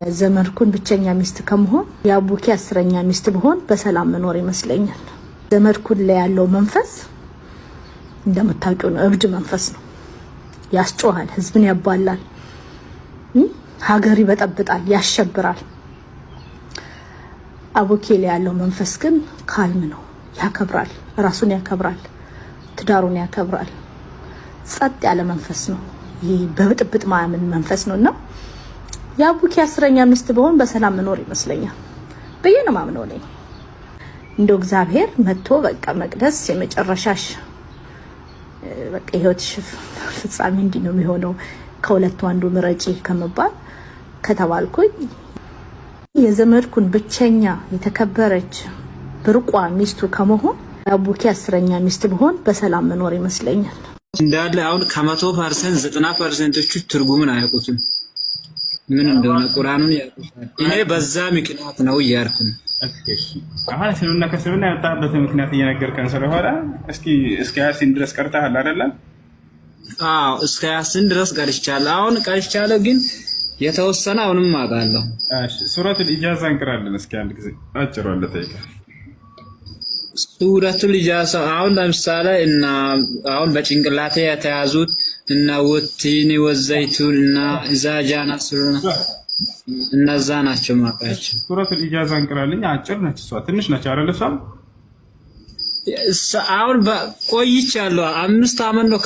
ዘመድኩን ብቸኛ ሚስት ከመሆን ያቡኪ አስረኛ ሚስት ብሆን በሰላም መኖር ይመስለኛል። ዘመድኩን ላይ ያለው መንፈስ እንደምታውቁ ነው፣ እብድ መንፈስ ነው። ያስጮሃል፣ ህዝብን ያባላል፣ ሀገር ይበጠብጣል፣ ያሸብራል። አቡኪ ላይ ያለው መንፈስ ግን ካልም ነው፣ ያከብራል፣ ራሱን ያከብራል፣ ትዳሩን ያከብራል። ጸጥ ያለ መንፈስ ነው። ይሄ በብጥብጥ ማያምን መንፈስ ነውና ያቡኪ አስረኛ ሚስት ብሆን በሰላም መኖር ይመስለኛል በየነ ማምነው ነኝ። እንደው እግዚአብሔር መጥቶ በቃ መቅደስ የመጨረሻሽ በቃ ህይወትሽ ፍጻሜ እንዲህ ነው የሚሆነው ከሁለቱ አንዱ ምረጪ ከመባል ከተባልኩኝ የዘመድኩን ብቸኛ የተከበረች ብርቋ ሚስቱ ከመሆን ያቡኪ አስረኛ ሚስት ብሆን በሰላም መኖር ይመስለኛል። እንዳለ አሁን ከ100% 90%ዎቹ ትርጉምን አያውቁትም። ምን እንደሆነ ቁርአኑን ያውቁታል። እኔ በዛ ምክንያት ነው እያልኩ ነው። አሁን ስለና ከስለና ያጣበት ምክንያት እየነገርከን ስለሆነ እስኪ ያሲን ድረስ ቀርተሃል አይደለ? አዎ እስከ ያሲን ድረስ ቀርቻለሁ። አሁን ቀርቻለሁ ግን የተወሰነ አሁንም አውቃለሁ። እሺ ሱረቱል ኢጃዛ እንቀራለን። እስኪ አንድ ጊዜ አጭሩ አለ ጠይቃ ሱረቱል ኢጃዛ አሁን ለምሳሌ እና አሁን በጭንቅላቴ የተያዙት እና ወቲኒ ወዘይቱን እና ኢዛጃና ሱሩና እነዛ ናቸው ማቃቸው። ሱረቱል ኢጃዛ እንቀራለን። አጭር ነች እሷ፣ ትንሽ ነች አይደል? አሁን ቆይቻለሁ 5 አመት ነው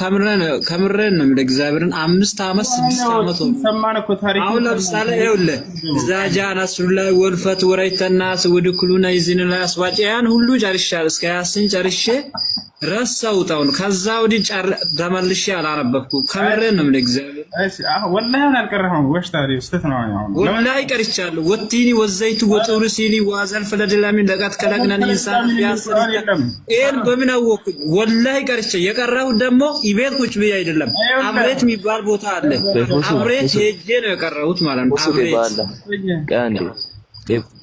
ከምረን ነው ለእግዚአብሔርን 5 አመት 6 አመት ነው ሰማን እኮ ታሪክ። አሁን ለምሳሌ ይኸውልህ ኢዛጃና ሱሩላ ወልፈት ወራይተናስ ወድኩሉና ይዝንላ አስዋጭ ያን ሁሉ ጨርሻለሁ። እስከ ያስን ጨርሼ ረሳውታውን ከዛ ወዲ ተመልሼ አላነበብኩም። ከምረን ነው ለእግዚአብሔር። እሺ ወላሂ አሁን አልቀረህም። ወሽ ታዲያ ስተት ነው አሁን ወላሂ ቀርቻለሁ። ወቲኒ ወዘይቱ ወጡሩ ሲኒ ዋዘል ፈለደላሚን ለቃት ከላግናን ኢንሳን ያሰራ ኤል በምን አወኩ? ወላሂ ቀርቼ የቀረው ደግሞ ኢቤት ቁጭ ብዬ አይደለም። አብሬት የሚባል ቦታ አለ። አብሬት ሄጄ ነው የቀረሁት ማለት ነው። አብሬት ቀንዴ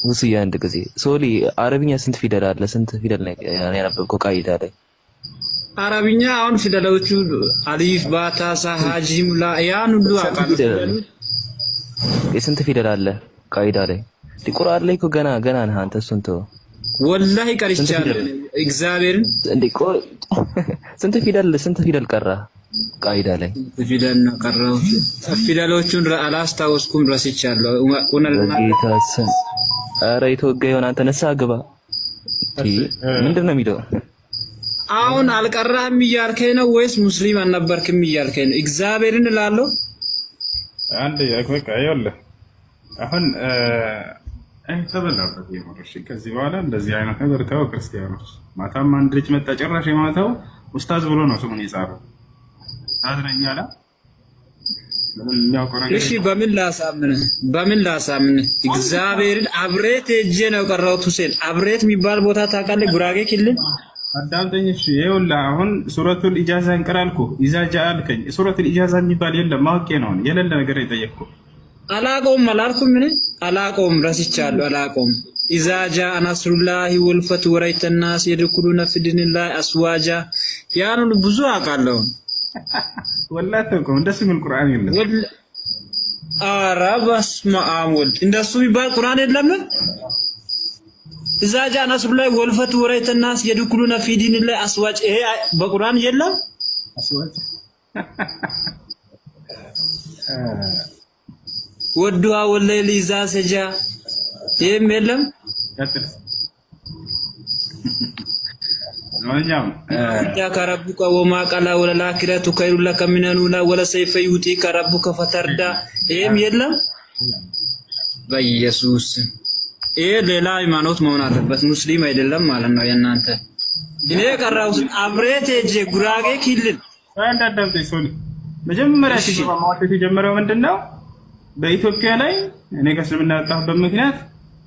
ሙስ ያንድ ጊዜ ሶሊ አረብኛ ስንት ፊደል አለ? ስንት ፊደል ነው ያነበብከው ቃይዳ ላይ? አረብኛ አሁን ፊደሎቹ አሊፍ ባታ ሳሃጂም ላ ያን ሁሉ አቃለሁ። የስንት ፊደል አለ ቃይዳ ላይ? ቁርአን ላይ እኮ ገና ነህ አንተ። እሱን ተው ወላሂ ቀርቻለሁ። እግዚአብሔርን እንዴ ቆይ ስንት ፊደል ቀራ ቃይዳ ላይ? ፊደል ነው ቀራው። ፊደሎቹን አላስታወስኩም፣ ረስቻለሁ። ጌታስን ኧረ የተወጋ ይሆን አንተ ነሳ ግባ። ምንድነው የሚለው? አሁን አልቀራህም እያልከኝ ነው ወይስ ሙስሊም አልነበርክም እያልከኝ ነው? እግዚአብሔርን እላለሁ። አንዴ በቃ ይኸውልህ አሁን ተበላበት ይሞርሽ። ከዚህ በኋላ እንደዚህ አይነት ነገር ተው ክርስቲያኖች። ማታም አንድ ልጅ መጣ ጭራሽ የማታው ኡስታዝ ብሎ ነው ስሙን የጻፈው። ታዝነኛላ እሺ በምን ላሳምን? እግዚአብሔርን አብሬት ሄጄ ነው ቀረሁት። ሁሴን አብሬት የሚባል ቦታ ታውቃለህ? ጉራጌ ክልል አዳምጠኝ። እሺ ይኸውልህ አሁን ሱረቱል ኢጃዛ እንቀራልኩ ኢዛጃ አልከኝ። ሱረቱል ኢጃዛ የሚባል የለም ማውቄ ነው የሌለ ነገር የጠየቅኩ። አላቆም አላልኩም። ምን አላቆም ረስቻለሁ። አላቆም ኢዛጃ አናስሩላሂ ወልፈት ወራይተናስ የድኩሉና ፍድንላህ አስዋጃ ያን ሁሉ ብዙ አውቃለሁ። ወላሂ ተቆም እንደሱ ምን ቁርአን የለም። ኧረ በስመ አብ ወልድ እንደሱ የሚባል ቁርአን የለም። ኢዛጃ አናስሩላሂ ወልፈት ወራይተናስ የድኩሉና ፍድንላህ አስዋጅ ይሄ በቁርአን የለም። አስዋጅ ወዱአ ወለይል ኢዛ ሰጃ ይሄም የለም። ያ ከረቡከ ወማ ቀላ ወለላኪረቱ ከይሩ ለከ ሚነኑላ ወለሰይፈ ዩቲ ከረቡከ ፈተርዳ ይሄም የለም። በኢየሱስ ይሄ ሌላ ሃይማኖት መሆን አለበት፣ ሙስሊም አይደለም ማለት ነው የእናንተ። እኔ ቀራው አብሬት ሄጄ ጉራጌ ክልል አንዳንዴ ሶሊ መጀመሪያ ሲገባ ማውጣት የጀመረው ምንድነው? በኢትዮጵያ ላይ እኔ ከእስልምና ያጣሁበት ምክንያት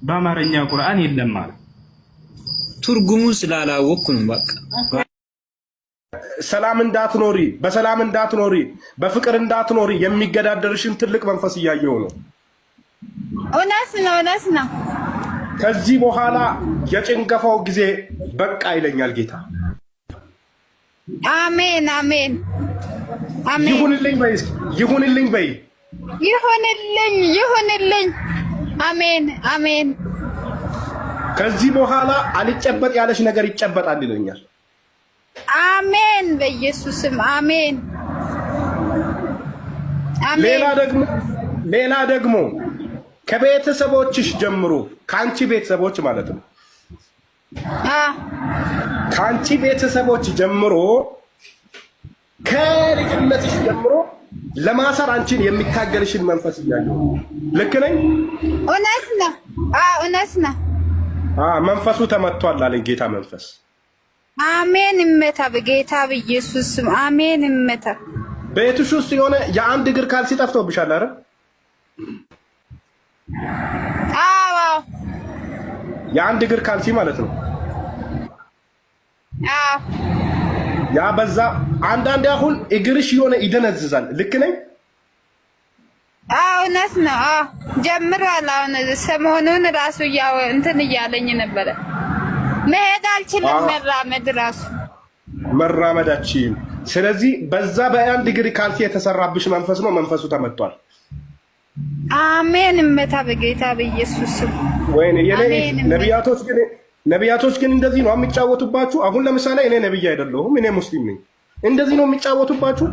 በአማርኛ ቁርአን የለም ማለት ትርጉሙን ስላላወቅኩ ነው። በቃ ሰላም እንዳትኖሪ፣ በሰላም እንዳትኖሪ፣ በፍቅር እንዳትኖሪ የሚገዳደርሽን ትልቅ መንፈስ እያየው ነው። እውነት ነው። ከዚህ በኋላ የጭንገፋው ጊዜ በቃ ይለኛል ጌታ። አሜን። ይሁንልኝ በይ። ይሁንልኝ አሜን አሜን። ከዚህ በኋላ አልጨበጥ ያለሽ ነገር ይጨበጣል ይለኛል። አሜን በኢየሱስም አሜን አሜን። ሌላ ደግሞ ከቤተሰቦችሽ ጀምሮ ካንቺ ቤተሰቦች ማለት ነው ካንቺ ቤተሰቦች ጀምሮ ከልጅነትሽ ጀምሮ ለማሰር አንቺን የሚታገልሽን መንፈስ እያየሁ ልክ ነኝ? እውነት ነው። እውነት ነው። መንፈሱ ተመቷል አለ ጌታ መንፈስ። አሜን እመታ በጌታ በኢየሱስ ስም አሜን እመታ። ቤትሽ ውስጥ የሆነ የአንድ እግር ካልሲ ጠፍቶብሻል አይደል? አዎ የአንድ እግር ካልሲ ማለት ነው። አዎ ያ በዛ አንዳንዴ አሁን እግርሽ የሆነ ይደነዝዛል። ልክ ነኝ? እውነት ነው። ጀምሯል። አሁን ሰሞኑን ራሱ ያው እንትን እያለኝ ነበረ። መሄድ አልችልም። መራመዳችን። ስለዚህ በዛ በአንድ እግር ካልሲ የተሰራብሽ መንፈስ ነው። መንፈሱ ተመቷል። አሜን እመታ በጌታ በኢየሱስ ስም። ወይኔ ነቢያቶች ግን እንደዚህ ነው የሚጫወቱባችሁ። አሁን ለምሳሌ እኔ ነብይ አይደለሁም፣ እኔ ሙስሊም ነኝ። እንደዚህ ነው የሚጫወቱባችሁ።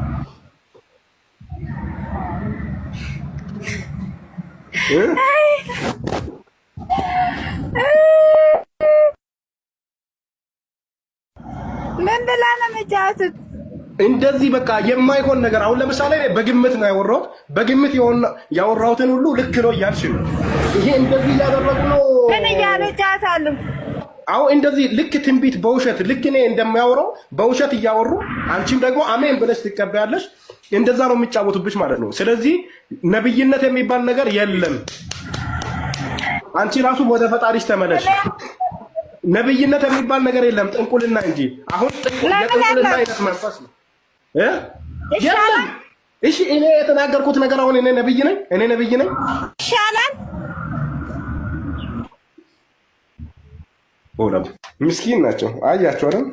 ምን ብላ ነው የሚጫወቱት? እንደዚህ በቃ የማይሆን ነገር። አሁን ለምሳሌ በግምት ነው ያወራሁት። በግምት ያወራሁትን ሁሉ ልክ ነው እያልሽ ነው። ይሄ እንደዚህ እያደረጉ ነው። ምን እያሉ ይጫወታሉ? አዎ እንደዚህ ልክ ትንቢት በውሸት ልክ እኔ እንደሚያወራው በውሸት እያወሩ አንቺም ደግሞ አሜን ብለሽ ትቀበያለሽ። እንደዛ ነው የሚጫወቱብሽ ማለት ነው። ስለዚህ ነብይነት የሚባል ነገር የለም። አንቺ ራሱ ወደ ፈጣሪሽ ተመለሽ። ነብይነት የሚባል ነገር የለም፣ ጥንቁልና እንጂ። አሁን የጥንቁልና አይነት መንፈስ ነው የለም። እሺ እኔ የተናገርኩት ነገር አሁን እኔ ነብይ ነኝ ይሻላል። ወላሂ ምስኪን ናቸው። አያቸው አይደል?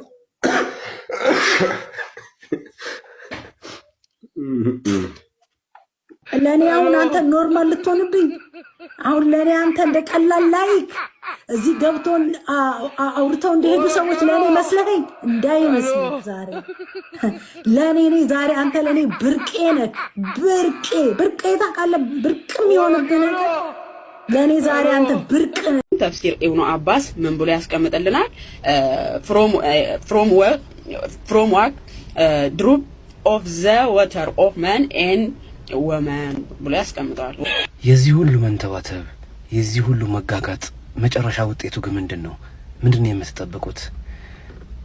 ለኔ አሁን አንተ ኖርማል ልትሆንብኝ፣ አሁን ለኔ አንተ እንደቀላል ላይክ እዚህ ገብቶን አውርተው እንደሄዱ ሰዎች ለኔ መስለኝ እንዳይመስል። ዛሬ ለኔ ዛሬ አንተ ለኔ ብርቄ ነህ። ብርቄ ታውቃለህ? ብርቅም ይሆንብኝ ነገር ለኔ ዛሬ አንተ ብርቅ ነህ። ተፍሲር ኢብኑ አባስ ምን ብሎ ያስቀምጥልናል? from what drop of the water of man and woman ብሎ ያስቀምጣል። የዚህ ሁሉ መንተባተብ፣ የዚህ ሁሉ መጋጋጥ መጨረሻ ውጤቱ ግን ምንድነው? ምንድነው የምትጠብቁት?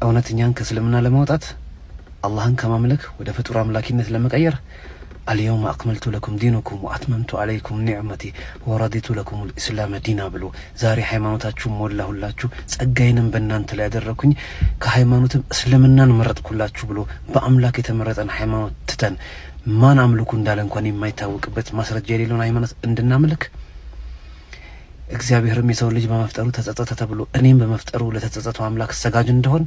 እውነተኛን ከእስልምና ለማውጣት፣ አላህን ከማምለክ ወደ ፍጡር አምላኪነት ለመቀየር اليوم أكملت لكم دينكم وأتممت عليكم نعمتي ورضيت لكم الإسلام دينا ብሎ ዛሬ ሃይማኖታችሁ ሞላሁላችሁ ጸጋዬንም በእናንተ ላይ ያደረኩኝ ከሃይማኖትም እስልምናን መረጥኩላችሁ ብሎ በአምላክ የተመረጠን ሃይማኖት ትተን ማን አምልኩ እንዳለ እንኳን የማይታወቅበት ማስረጃ የሌለውን ሃይማኖት እንድናመልክ እግዚአብሔርም የሰው ልጅ በመፍጠሩ ተጸጸተ ተብሎ እኔም በመፍጠሩ ለተጸጸተው አምላክ ሰጋጅ እንደሆን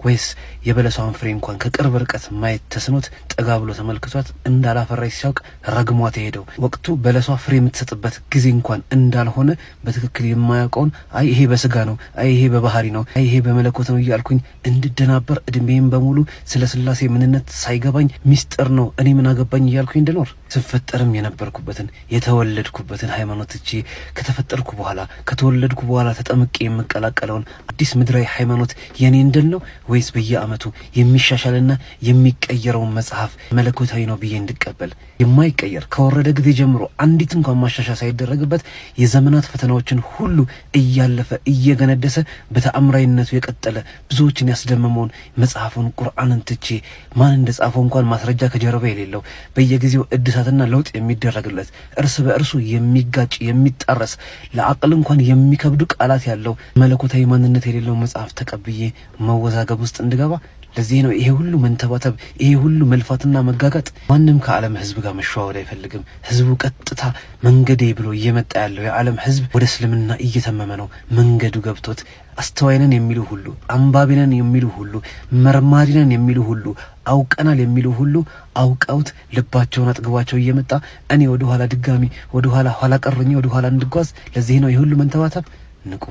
ወይስ የበለሷን ፍሬ እንኳን ከቅርብ ርቀት ማየት ተስኖት ጠጋ ብሎ ተመልክቷት እንዳላፈራች ሲያውቅ ረግሟት ሄደው ወቅቱ በለሷ ፍሬ የምትሰጥበት ጊዜ እንኳን እንዳልሆነ በትክክል የማያውቀውን አይ ይሄ በስጋ ነው፣ አይ ይሄ በባህሪ ነው፣ አይ ይሄ በመለኮት ነው እያልኩኝ እንድደናበር እድሜም በሙሉ ስለ ስላሴ ምንነት ሳይገባኝ ሚስጥር ነው እኔ ምን አገባኝ እያልኩኝ እንድኖር ስፈጠርም የነበርኩበትን የተወለድኩበትን ሃይማኖት እቺ ከተፈጠርኩ በኋላ ከተወለድኩ በኋላ ተጠምቄ የምቀላቀለውን አዲስ ምድራዊ ሃይማኖት የኔ እንደል ነው ወይስ በየአመቱ የሚሻሻልና የሚቀየረውን መጽሐፍ መለኮታዊ ነው ብዬ እንድቀበል የማይቀየር ከወረደ ጊዜ ጀምሮ አንዲት እንኳን ማሻሻያ ሳይደረግበት የዘመናት ፈተናዎችን ሁሉ እያለፈ እየገነደሰ በተአምራዊነቱ የቀጠለ ብዙዎችን ያስደመመውን መጽሐፉን ቁርአንን ትቼ ማን እንደጻፈው እንኳን ማስረጃ ከጀርባ የሌለው በየጊዜው እድሳትና ለውጥ የሚደረግለት እርስ በእርሱ የሚጋጭ የሚጣረስ ለአቅል እንኳን የሚከብዱ ቃላት ያለው መለኮታዊ ማንነት የሌለው መጽሐፍ ተቀብዬ መወዛገብ ውስጥ እንድገባ ለዚህ ነው ይሄ ሁሉ መንተባተብ፣ ይሄ ሁሉ መልፋትና መጋጋጥ። ማንም ከዓለም ህዝብ ጋር መሸዋወድ አይፈልግም። ህዝቡ ቀጥታ መንገዴ ብሎ እየመጣ ያለው የዓለም ህዝብ ወደ እስልምና እየተመመ ነው። መንገዱ ገብቶት አስተዋይነን የሚሉ ሁሉ፣ አንባቢነን የሚሉ ሁሉ፣ መርማሪነን የሚሉ ሁሉ፣ አውቀናል የሚሉ ሁሉ አውቀውት ልባቸውን አጥግቧቸው እየመጣ እኔ ወደ ኋላ ድጋሚ ወደ ኋላ ቀርኜ ወደ ኋላ እንድጓዝ። ለዚህ ነው ይሄ ሁሉ መንተባተብ። ንቁ።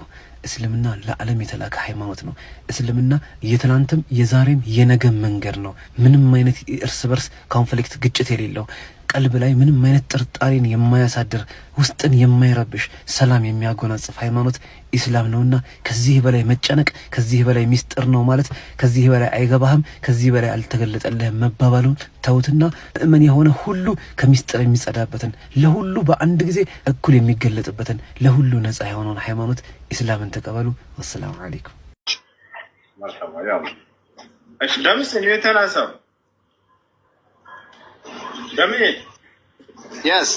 እስልምና ለዓለም የተላከ ሃይማኖት ነው። እስልምና የትላንትም የዛሬም የነገም መንገድ ነው። ምንም አይነት እርስ በርስ ኮንፍሊክት ግጭት የሌለው ቀልብ ላይ ምንም አይነት ጥርጣሬን የማያሳድር ውስጥን የማይረብሽ ሰላም የሚያጎናጽፍ ሃይማኖት ኢስላም ነውና ከዚህ በላይ መጨነቅ፣ ከዚህ በላይ ሚስጥር ነው ማለት፣ ከዚህ በላይ አይገባህም፣ ከዚህ በላይ አልተገለጠልህም መባባሉን ተውትና ምእመን የሆነ ሁሉ ከሚስጥር የሚጸዳበትን ለሁሉ በአንድ ጊዜ እኩል የሚገለጥበትን ለሁሉ ነፃ የሆነውን ሃይማኖት ኢስላምን ተቀበሉ። ወሰላሙ አለይኩም። መርሐባ ያው እሺ ደምስ የተናሰው ደሜ ያስ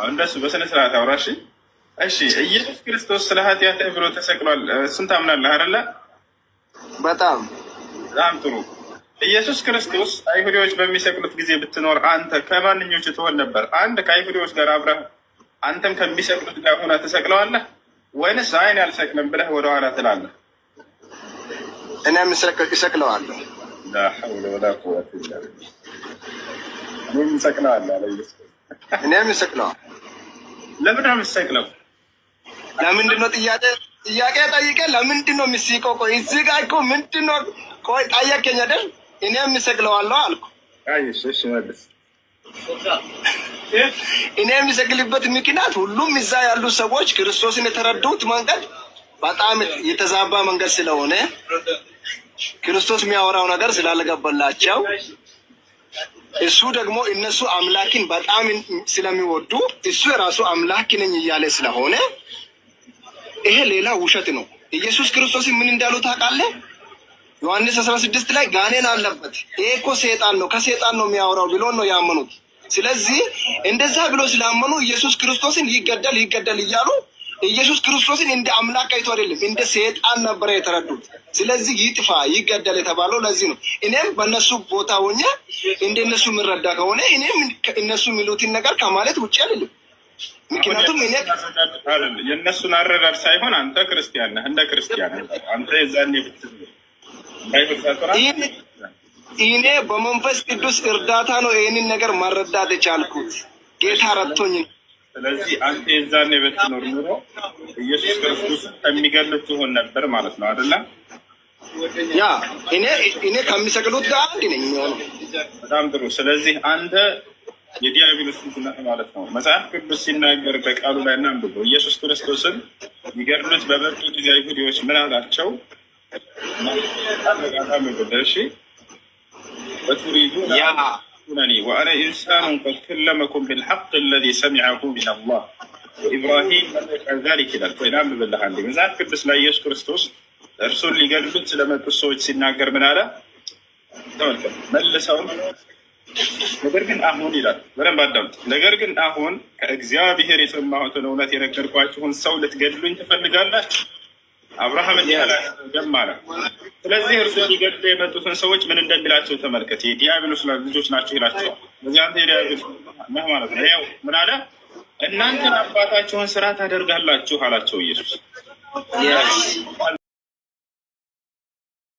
እንደሱ በስነ ስርዓት አውራሽ። እሺ ኢየሱስ ክርስቶስ ስለ ኃጢአትህ ብሎ ተሰቅሏል። እሱን ታምናለህ አይደለ? በጣም ጥሩ። ኢየሱስ ክርስቶስ አይሁዶች በሚሰቅሉት ጊዜ ብትኖር አንተ ከማንኞቹ ትሆን ነበር? አንድ ከአይሁዶች ጋር አብረህ አንተም ከሚሰቅሉት ጋር ሆነ ተሰቅለዋለህ ወይንስ አይን አልሰቅልም ብለህ ወደኋላ ትላለህ? እኔም እሰቅለዋለሁ። ላ ሐውለ ወላ ቁወተ ኢላ ቢላህ። እኔም እሰቅለዋለሁ አለ ኢየሱስ። እኔም እሰቅለዋለሁ። ለምን ነው የምትሰቅለው? ለምንድን ነው ጥያቄ ጠይቀህ ለምንድን ነው የምትስቀው? ቆይ እዚህ ጋር እኮ ምንድን ነው? ቆይ ጠየቀኝ አይደል? እኔም እሰቅለዋለሁ አልኩ። አይሽ እሺ መልስ። እኔ የምሰቅልበት ምክንያት ሁሉም እዛ ያሉ ሰዎች ክርስቶስን የተረዱት መንገድ በጣም የተዛባ መንገድ ስለሆነ ክርስቶስ የሚያወራው ነገር ስላልገባላቸው እሱ ደግሞ እነሱ አምላክን በጣም ስለሚወዱ እሱ የራሱ አምላክ ነኝ እያለ ስለሆነ ይሄ ሌላ ውሸት ነው። ኢየሱስ ክርስቶስ ምን እንዳሉ ታውቃለህ? ዮሐንስ 16 ላይ ጋኔን አለበት፣ ይሄ እኮ ሰይጣን ነው፣ ከሰይጣን ነው የሚያወራው ብሎ ነው ያመኑት። ስለዚህ እንደዛ ብሎ ስላመኑ ኢየሱስ ክርስቶስን ይገደል እያሉ ኢየሱስ ክርስቶስን እንደ አምላክ አይቶ አይደለም እንደ ሰይጣን ነበር የተረዱት። ስለዚህ ይጥፋ ይገደል የተባለው ለዚህ ነው። እኔም በእነሱ ቦታ ሆኜ እንደነሱ ምረዳ ከሆነ እኔም እነሱ የሚሉትን ነገር ከማለት ውጭ አይደለም። ምክንያቱም እኔ የእነሱን አረዳድ ሳይሆን አንተ ክርስቲያን ነህ፣ እንደ ክርስቲያን አንተ የዛኔ እኔ በመንፈስ ቅዱስ እርዳታ ነው ይህንን ነገር መረዳት የቻልኩት። ጌታ ረድቶኝ። ስለዚህ አንተ የዛኔ ብትኖር ኑሮ ኢየሱስ ክርስቶስ ከሚገሉት ትሆን ነበር ማለት ነው አይደለ? ያ እኔ ከሚሰቅሉት ጋር አንድ ነኝ የሚሆነው። በጣም ጥሩ። ስለዚህ አንተ የዲያብሎስ ልጅ ነህ ማለት ነው። መጽሐፍ ቅዱስ ሲናገር በቃሉ ላይ እናንብብ። ኢየሱስ ክርስቶስን ይገድሉት በመጡ ጊዜ አይሁዶች ምን አላቸው? እሺ وتريدون أن تكونني وأنا إنسان قد كلمكم بالحق الذي سمعه من الله وإبراهيم قال ذلك لك وإنام بالله عندي من ذلك قدس لا يسوع كريستوس رسول لي قلبت لما تسوي سناقر من هذا تمام ملسهم ነገር ግን አሁን ይላል በደንብ አዳምጥ። ነገር ግን አሁን ከእግዚአብሔር የሰማሁትን እውነት የነገርኳችሁን ሰው ልትገድሉኝ ትፈልጋላችሁ? አብርሃምን ያላገም አለ። ስለዚህ እርሱ ሊገድሉ የመጡትን ሰዎች ምን እንደሚላቸው ተመልከት። የዲያብሎስ ልጆች ናቸው ይላቸዋል። በዚህ አንተ የዲያብሎስ ነህ ማለት ነው። ያው ምን አለ? እናንተን አባታችሁን ስራ ታደርጋላችሁ አላቸው ኢየሱስ።